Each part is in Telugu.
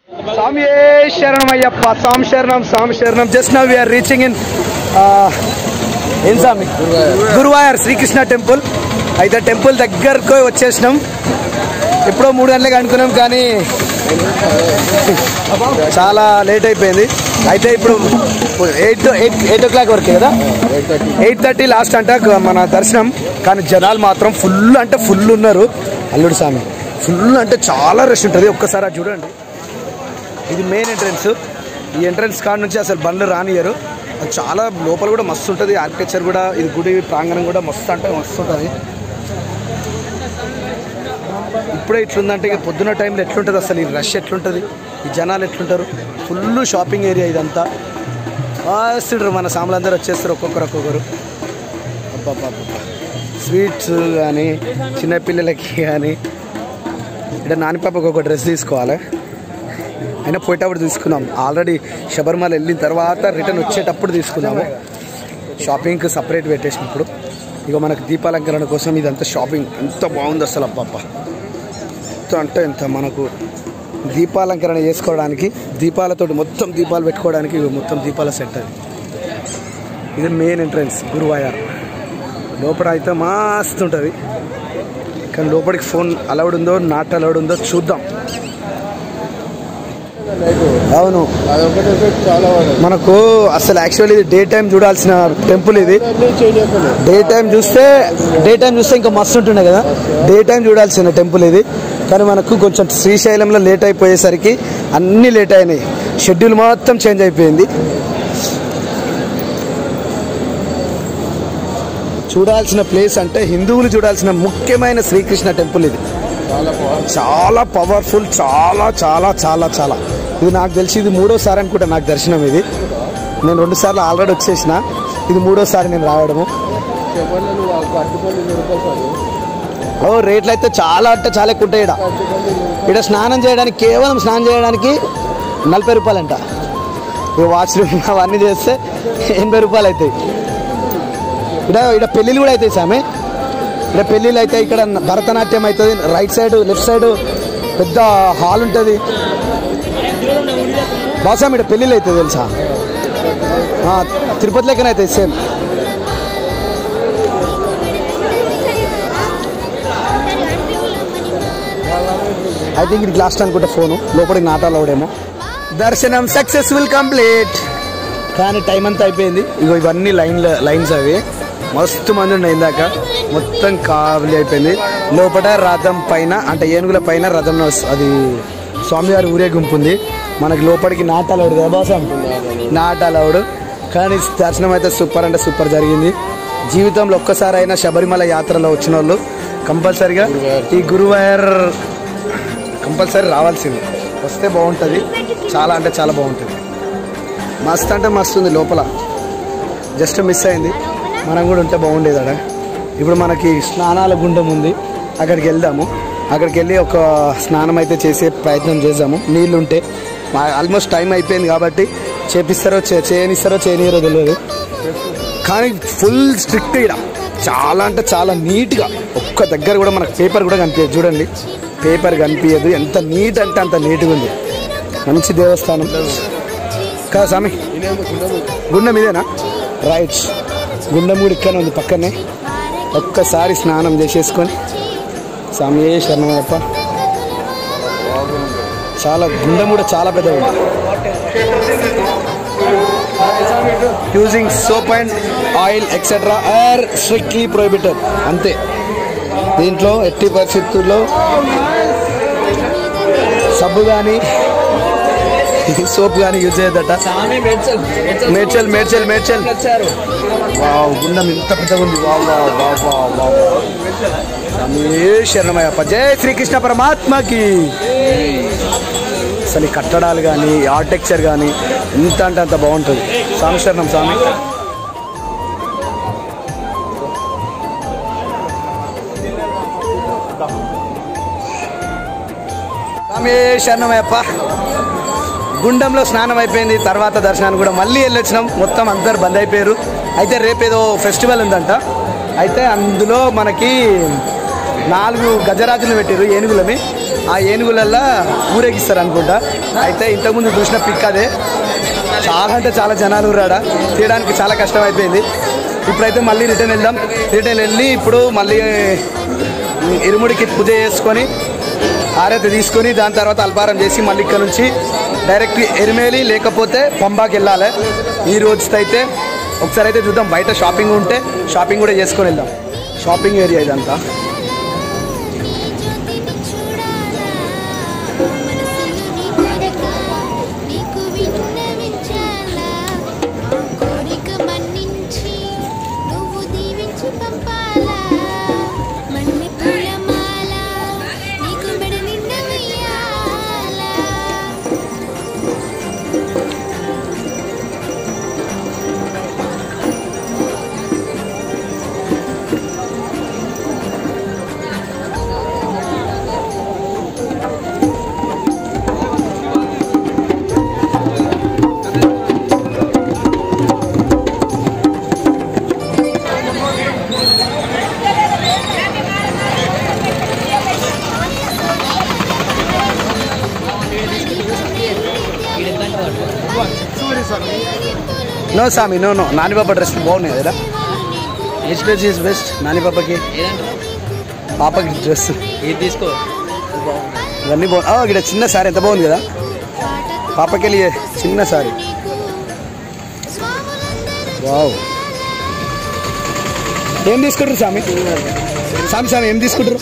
Swami Sharanam Ayyappa, Swami Sharanam. Just now we are reaching in Swami Guruvayur Sri Krishna temple. అయితే టెంపుల్ దగ్గరకు వచ్చేసినాం. ఎప్పుడో 3 గంటలకు అనుకున్నాం కానీ చాలా లేట్ అయిపోయింది. అయితే ఇప్పుడు 8 o'clock వరకే కదా, 8:30 లాస్ట్ అంట మన దర్శనం. కానీ జనాలు మాత్రం ఫుల్ అంటే ఫుల్ ఉన్నారు. అల్లుడు స్వామి ఫుల్ అంటే చాలా రష్ ఉంటుంది. ఒక్కసారి అది చూడండి. ఇది మెయిన్ ఎంట్రన్స్. ఈ ఎంట్రన్స్ కాడ నుంచి అసలు బండ్లు రానియరు. అది చాలా లోపల కూడా మస్తు ఉంటుంది. ఆర్కిటెక్చర్ కూడా, ఇది గుడి ప్రాంగణం కూడా మస్తు అంటే మస్తు ఉంటుంది. ఇప్పుడే ఇట్లుందంటే ఇక పొద్దున్న టైంలో ఎట్లుంటుంది అసలు, ఈ రష్ ఎట్లుంటుంది, ఈ జనాలు ఎట్లుంటారు. ఫుల్ షాపింగ్ ఏరియా ఇదంతా. వస్తుంటారు మన సాములందరూ వచ్చేస్తారు ఒక్కొక్కరు. అబ్బా స్వీట్స్ కానీ చిన్నపిల్లలకి కానీ. ఇక్కడ నానిపాపకు ఒక డ్రెస్ తీసుకోవాలి. అయినా పోయేటప్పుడు తీసుకున్నాం. ఆల్రెడీ శబరిమల వెళ్ళిన తర్వాత రిటర్న్ వచ్చేటప్పుడు తీసుకున్నాము. షాపింగ్కి సపరేట్ పెట్టేసినప్పుడు ఇక మనకు దీపాలంకరణ కోసం ఇదంతా షాపింగ్ ఎంత బాగుంది అసలు. అబ్బా ఎంత అంటే ఎంత మనకు దీపాలంకరణ చేసుకోవడానికి, దీపాలతోటి మొత్తం దీపాలు పెట్టుకోవడానికి మొత్తం దీపాల సెట్. అది ఇది మెయిన్ ఎంట్రన్స్ గురువాయూర్. లోపల అయితే మస్తు ఉంటుంది. కానీ లోపలికి ఫోన్ అలౌడ్ ఉందో నాట్ అలౌడ్ ఉందో చూద్దాం. అవును, మనకు అసలు యాక్చువల్లీ ఇది డే టైం చూడాల్సిన టెంపుల్. ఇది డే టైం చూస్తే ఇంకా మస్తు ఉంటుండే కదా. డే టైం చూడాల్సిన టెంపుల్ ఇది. కానీ మనకు కొంచెం శ్రీశైలంలో లేట్ అయిపోయేసరికి అన్నీ లేట్ అయినాయి. షెడ్యూల్ మొత్తం చేంజ్ అయిపోయింది. చూడాల్సిన ప్లేస్ అంటే హిందువులు చూడాల్సిన ముఖ్యమైన శ్రీకృష్ణ టెంపుల్ ఇది. చాలా పవర్ఫుల్, చాలా చాలా చాలా చాలా. ఇది నాకు తెలిసి ఇది 3వ సారి అనుకుంటా నాకు దర్శనం. ఇది నేను 2 సార్లు ఆల్రెడీ వచ్చేసిన. ఇది 3వ సారి నేను రావడము. రేట్లు అయితే చాలా అంటే చాలా ఎక్కువ ఉంటాయి. ఇక్కడ స్నానం చేయడానికి, కేవలం స్నానం చేయడానికి 40 రూపాయలంట. ఇక వాష్రూమ్ అవన్నీ చేస్తే 80 రూపాయలు అవుతాయి. ఇక్కడ పెళ్ళిళ్ళు కూడా అవుతాయి స్వామి. ఇక్కడ పెళ్ళిళ్ళు అయితే ఇక్కడ భరతనాట్యం అవుతుంది. రైట్ సైడ్ లెఫ్ట్ సైడ్ పెద్ద హాల్ ఉంటుంది. బాసాం ఇక్కడ పెళ్ళిళ్ళు అవుతుంది తెలుసా. తిరుపతి లెక్కన అవుతుంది సేమ్. ఐ థింక్ ఇది లాస్ట్ అనుకుంటా. ఫోను లోపలికి నాటాలవుడేమో. దర్శనం సక్సెస్ఫుల్ కంప్లీట్. కానీ టైం అంతా అయిపోయింది. ఇగో ఇవన్నీ లైన్స్ అవి మస్తు మంది ఉన్నాయి. ఇందాక మొత్తం ఖాళీ అయిపోయింది. లోపల రథం పైన అంటే ఏనుగుల పైన రథం అది స్వామివారి ఊరేగింపు ఉంది. మనకి లోపలికి నాటాలవుడు కదా బాసం, నాటాలవుడు. కానీ దర్శనం అయితే సూపర్ అంటే సూపర్ జరిగింది. జీవితంలో ఒక్కసారి అయినా శబరిమల యాత్రలో వచ్చిన వాళ్ళు కంపల్సరిగా ఈ గురువాయూర్ కంపల్సరీ రావాల్సింది. వస్తే బాగుంటుంది. చాలా అంటే చాలా బాగుంటుంది. మస్తు అంటే మస్తు ఉంది. లోపల జస్ట్ మిస్ అయింది. మనం కూడా ఉంటే బాగుండేది అక్కడ. ఇప్పుడు మనకి స్నానాల గుండం ఉంది, అక్కడికి వెళ్దాము. అక్కడికి వెళ్ళి ఒక స్నానం అయితే చేసే ప్రయత్నం చేద్దాము. నీళ్ళు ఉంటే. ఆల్మోస్ట్ టైం అయిపోయింది కాబట్టి చేపిస్తారో చేయనిస్తారో చేయనియరో తెలియదు. కానీ ఫుల్ స్ట్రిక్ట్. ఇక్కడ చాలా అంటే చాలా నీట్గా. ఒక్క దగ్గర కూడా మనకు పేపర్ కూడా కనిపించదు. చూడండి, పేపర్ కనిపించదు. ఎంత నీట్ అంటే అంత నీట్గా ఉంది. మంచి దేవస్థానం కదా స్వామి. గుండం ఇదేనా? రైట్, గుండం కూడా ఇక్కడనే ఉంది పక్కనే. ఒక్కసారి స్నానం చేసేసుకొని స్వామి శరణమయ్యప్ప. చాలా గుండం కూడా చాలా పెద్దగా ఉంది. Using soap and oil etcetera are strictly prohibited. అంతే. దీంట్లో ఎట్టి పరిస్థితుల్లో సబ్బు కానీ సోప్ కానీ యూజ్ చేయదట. మేడ్చల్ గుండం ఇంత పెద్దగా ఉంది. శరణమయ్యప్ప. జై శ్రీకృష్ణ పరమాత్మకి. అసలు ఈ కట్టడాలు కానీ ఆర్కిటెక్చర్ కానీ ఇంత అంటే అంత బాగుంటుంది. స్వామి శరణం స్వామి. స్వామి శరణమయ్యప్ప. గుండంలో స్నానం అయిపోయింది. తర్వాత దర్శనానికి కూడా మళ్ళీ వెళ్ళొచ్చినాం. మొత్తం అందరు బంద్ అయిపోయారు. అయితే రేపేదో ఫెస్టివల్ ఉందంట. అయితే అందులో మనకి 4 గజరాజులు పెట్టారు ఏనుగులని. ఆ ఏనుగులల్లో ఊరేగిస్తారు అనుకుంటా. అయితే ఇంతకుముందు చూసిన పిక్ అదే. చాలా అంటే చాలా జనాలు రాడా, తీయడానికి చాలా కష్టం అయిపోయింది. ఇప్పుడైతే మళ్ళీ రిటర్న్ వెళ్దాం. రిటర్న్ వెళ్ళి ఇప్పుడు మళ్ళీ ఇరుముడికి పూజ చేసుకొని ఆరతి తీసుకొని దాని తర్వాత అల్పారం చేసి మళ్ళీ ఇక్కడ నుంచి డైరెక్ట్ ఎరిమేలి లేకపోతే పంబాకి వెళ్ళాలి. ఈ రోజుతో అయితే ఒకసారి అయితే చూద్దాం. బయట షాపింగ్ ఉంటే షాపింగ్ కూడా చేసుకొని వెళ్దాం. షాపింగ్ ఏరియా ఇదంతా. నో సామి నో నో. నాని పాప డ్రెస్ బాగున్నాయి కదా. Which dress is best? Nani పాపకి పాపకి డ్రెస్ ఇది తీసుకో. ఇవన్నీ బాగుంది. ఇక్కడ చిన్న సారీ ఎంత బాగుంది కదా. పాపకి వెళ్ళి చిన్న సారీ. వావ్. ఏం తీసుకుంటారు స్వామి? స్వామి స్వామి ఏం తీసుకుంటారు?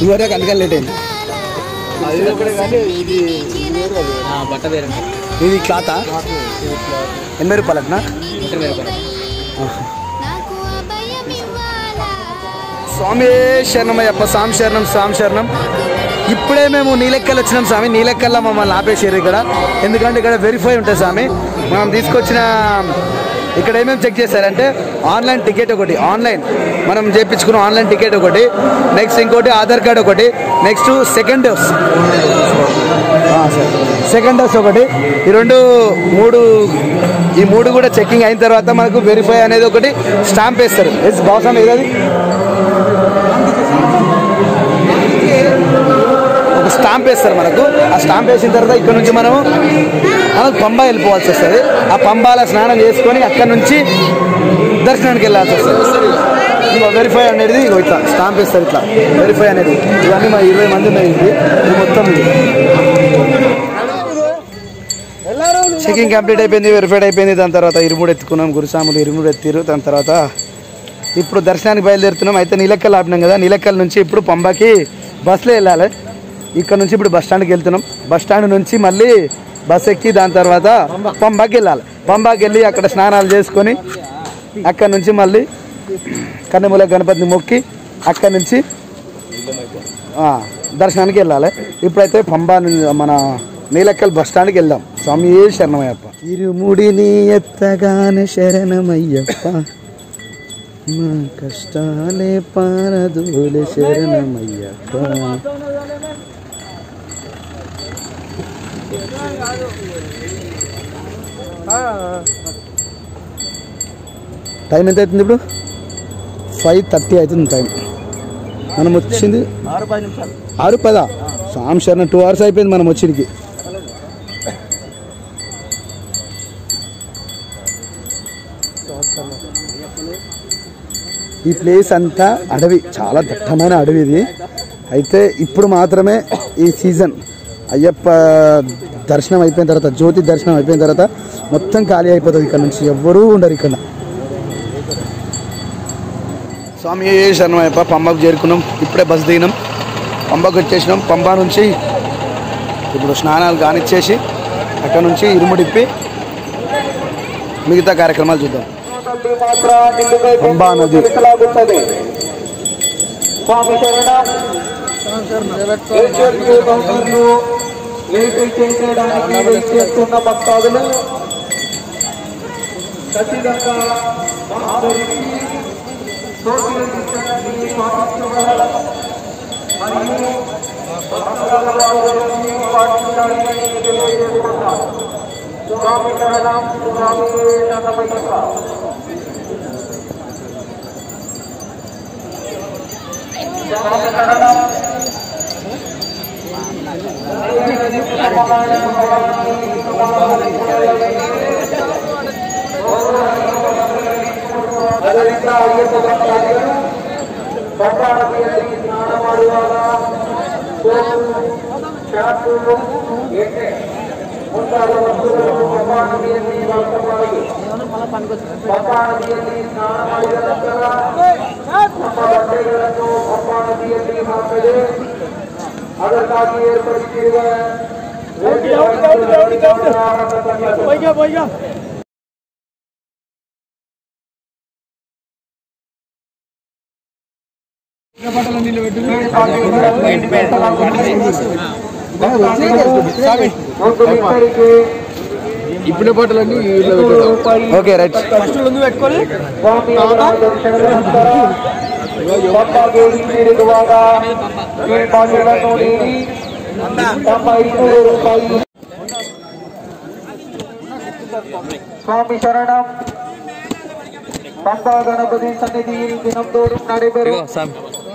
ఇవరకు అందుకని లేట్ అయింది. ఇది క్లాతా? 80 రూపాయలకునా? స్వామి శరణమయ్యప్ప. స్వామి శరణం స్వామి శరణం. ఇప్పుడే మేము నీలెక్కలు వచ్చినాం స్వామి. నీలెక్కల్లో మమ్మల్ని ఆపేసారు ఇక్కడ. ఎందుకంటే ఇక్కడ వెరిఫై ఉంటుంది స్వామి. మనం తీసుకొచ్చిన ఇక్కడ ఏమేమి చెక్ చేశారంటే ఆన్లైన్ టికెట్ ఒకటి, ఆన్లైన్ మనం చేయించుకున్న ఆన్లైన్ టికెట్ ఒకటి, నెక్స్ట్ ఇంకోటి ఆధార్ కార్డ్ ఒకటి, నెక్స్ట్ సెకండ్ డోస్ ఒకటి. ఈ మూడు కూడా చెకింగ్ అయిన తర్వాత మనకు వెరిఫై అనేది ఒకటి స్టాంప్ వేస్తారు. బాసం ఏదది ఒక స్టాంప్ వేస్తారు మనకు. ఆ స్టాంప్ వేసిన తర్వాత ఇక్కడ నుంచి మనకు పంబా వెళ్ళిపోవాల్సి వస్తుంది. ఆ పంబాల స్నానం చేసుకొని అక్కడ నుంచి దర్శనానికి వెళ్ళాల్సి వస్తుంది. ఇక వెరిఫై అనేది ఇట్లా స్టాంప్ వేస్తారు. ఇట్లా వెరిఫై అనేది ఇవన్నీ మా 20 మంది ఉన్నాయి. ఇది మొత్తం చెకింగ్ కంప్లీట్ అయిపోయింది, వెరిఫైడ్ అయిపోయింది. దాని తర్వాత ఇరుముడు ఎత్తుకున్నాం. గురుస్వాములు ఇరుముడు ఎత్తిరు. దాని తర్వాత ఇప్పుడు దర్శనానికి బయలుదేరుతున్నాం. అయితే నీలెక్కలు ఆపినాం కదా, నీలెక్కల నుంచి ఇప్పుడు పంబాకి బస్సులో వెళ్ళాలి. ఇక్కడ నుంచి ఇప్పుడు బస్ స్టాండ్కి వెళ్తున్నాం. బస్ స్టాండ్ నుంచి మళ్ళీ బస్ ఎక్కి దాని తర్వాత పంబాకి వెళ్ళాలి. పంబాకి వెళ్ళి అక్కడ స్నానాలు చేసుకొని అక్కడ నుంచి మళ్ళీ కన్నెమూల గణపతిని మొక్కి అక్కడ నుంచి దర్శనానికి వెళ్ళాలి. ఇప్పుడైతే పంబా మన నీలెక్కల్ బస్ స్టాండ్కి వెళ్దాం. స్వామి శరణమయ్యప్ప. ఇరుముడిని ఎత్తగానే శరణమయ్యప్ప, మా కష్టాలే పారదోలే శరణమయ్యప్ప. టైం ఎంత అవుతుంది ఇప్పుడు? 5:30 అవుతుంది టైం. మనం వచ్చింది 6:10. స్వామి శరణం 2 hours అయిపోయింది మనం వచ్చిందికి. ఈ ప్లేస్ అంతా అడవి, చాలా దట్టమైన అడవి ఇది. అయితే ఇప్పుడు మాత్రమే ఈ సీజన్ అయ్యప్ప దర్శనం అయిపోయిన తర్వాత, జ్యోతి దర్శనం అయిపోయిన తర్వాత మొత్తం ఖాళీ అయిపోతుంది. ఇక్కడ నుంచి ఎవ్వరూ ఉండరు ఇక్కడ. స్వామి శరణమయ్యప్ప. పంబాకు చేరుకున్నాం. ఇప్పుడే బస్ దిగినాం. పంబాకు వచ్చేసినాం. పంబా నుంచి ఇప్పుడు స్నానాలు కానిచ్చేసి అక్కడ నుంచి ఇరుముడిప్పి మిగతా కార్యక్రమాలు చూద్దాం. పంబా నది. భక్తాదులు ఖచ్చితంగా ಅದಕ್ಕಾಗಿ ಏರ್ಪಡಿಸಿರುವ ఇప్పుడు బట్టలన్నీ ఓకే రైట్ పెట్టుకొని స్వామి శరణం పంపా గణపతి సన్నిధిயில் தினந்தோறும் நடைபெறும்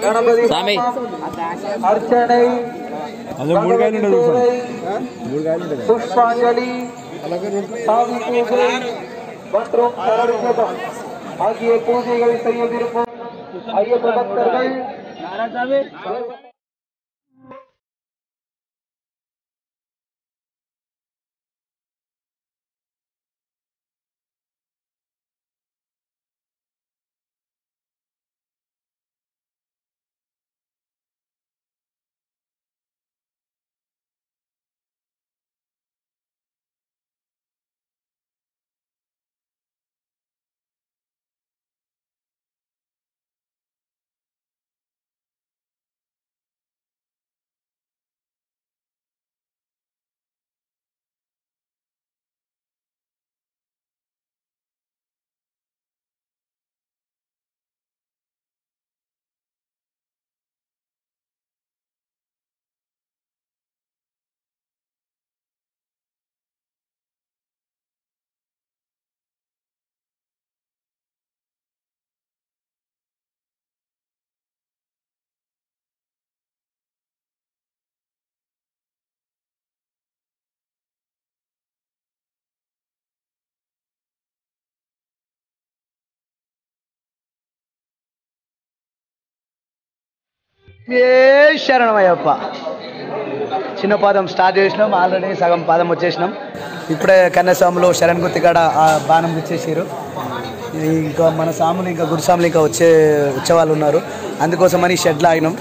గణపతి అర్చனை புஷ்பாஞ்சலி சாமி பூஜை மற்றும் சரணியபம் ஆகிய பூஜைகளை செய்ய விரும்பும் ஐயப்ப பக்தர்கள் శరణమయ్యప్ప. చిన్న పాదం స్టార్ట్ చేసినాం, ఆల్రెడీ సగం పాదం వచ్చేసినాం. ఇప్పుడే కన్యాస్వాములు శరణ్ గుర్తి కాడ ఆ బాణం గుచ్చేసారు. ఇంకా మన సాములు ఇంకా గురుసాములు ఇంకా వచ్చే వాళ్ళు ఉన్నారు. అందుకోసమని షెడ్లో ఆగినాం.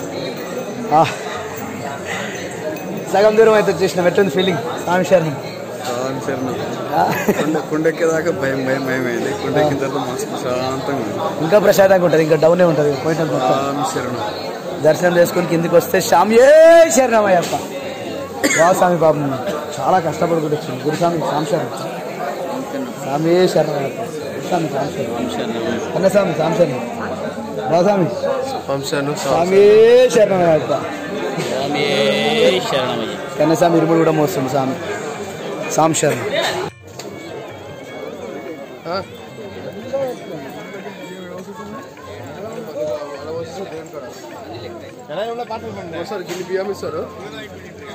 సగం దూరం అయితే వచ్చేసినాం. ఎట్లుంది ఫీలింగ్ స్వామి శరణం? కొండెక్కేదాకా భయం భయం భయం అయింది. కొండెక్కిన తర్వాత మస్తు ప్రశాంతంగా ఇంకా ప్రశాంతంగా ఉంటుంది. ఇంకా డౌనే ఉంటుంది పోయిన దర్శనం చేసుకుని కిందికి వస్తే స్వామియే శరణమయ్యప్ప. స్వామి పాపం చాలా కష్టపడుకుంటూ వచ్చింది. గురుస్వామి సాంశరణం, స్వామి శరణమయ్యప్ప. స్వామి సాంశరణం, కన్నస్వామి సాంశరణం, బాస్వామి స్వామి శరణమయ్యప్ప. కన్నస్వామి ఇరుముడు కూడా మోస్తుంది స్వామి సాంశరణం. సార్ గిన్ని బియ్యం ఇస్తారు.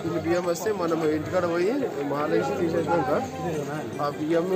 గిన్ని బియ్యం వస్తే మనం ఇంటికాడ పోయి మాలేసి తీసేసినాక ఆ బియ్యం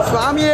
స్వామి.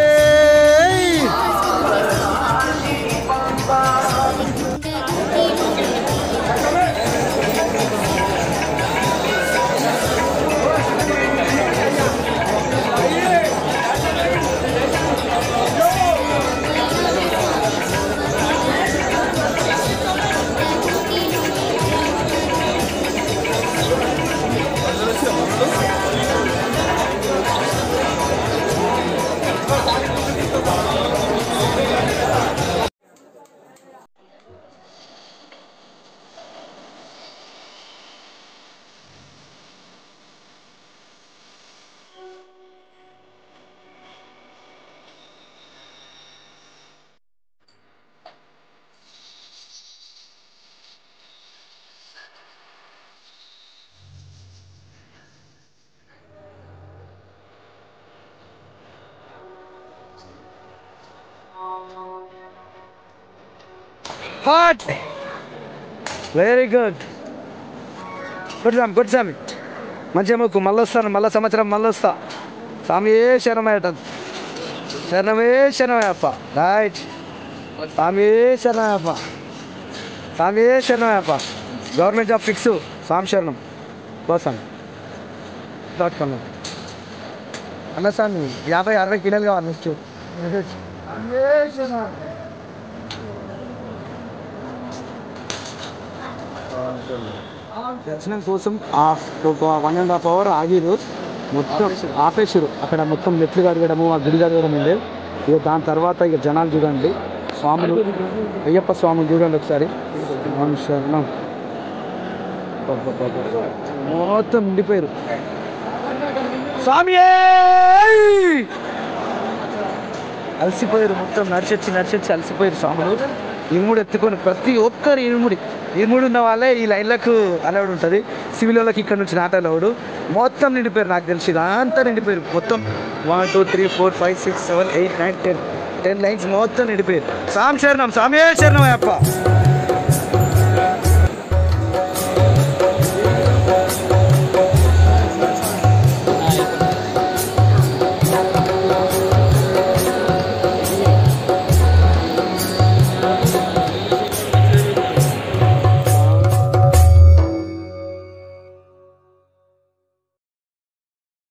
Hot. Very good. Good Sami. మంచిగా మొక్కు, మళ్ళీ వస్తాను, మళ్ళీ సంవత్సరం మళ్ళీ వస్తా. స్వామి శరణమయ్యట, శరణమే శరణమయ్యప్ప. రైట్. స్వామి శరణమయ్యప్ప, స్వామి శరణమయ్యప్ప. Government job fix. స్వామి శరణం. పోసాను అన్న స్వామి 50-60 కిలోలు కావాలి నెక్స్ట్. దర్శనం కోసం ఒక 1.5 hour ఆగిరు, మొత్తం ఆపేసారు అక్కడ. మొత్తం మెట్లు కడగడము, ఆ గుడి కడగడం ఉంది. ఇక దాని తర్వాత ఇక జనాలు చూడండి, స్వాములు, అయ్యప్ప స్వాములు చూడండి ఒకసారి. మొత్తం నిండిపోయారు. స్వామి అలసిపోయారు, మొత్తం నడిచొచ్చి అలసిపోయారు స్వాములు. ఇరుముడు ఎత్తుకొని ప్రతి ఒక్కరు ఇరుముడు ఉన్న వాళ్ళే ఈ లైన్లకు అలౌడ్ ఉంటుంది. సివిల్ వాళ్ళకి ఇక్కడ నుంచి నాట్ అలౌడ్. మొత్తం నిండిపోయారు, నాకు తెలిసి అంతా నిండిపోయారు మొత్తం. 1 2 3 4 5 6 7 8 9 10 లైన్స్ మొత్తం నిండిపోయారు. స్వామి శరణం, స్వామి శరణం అయ్యప్ప.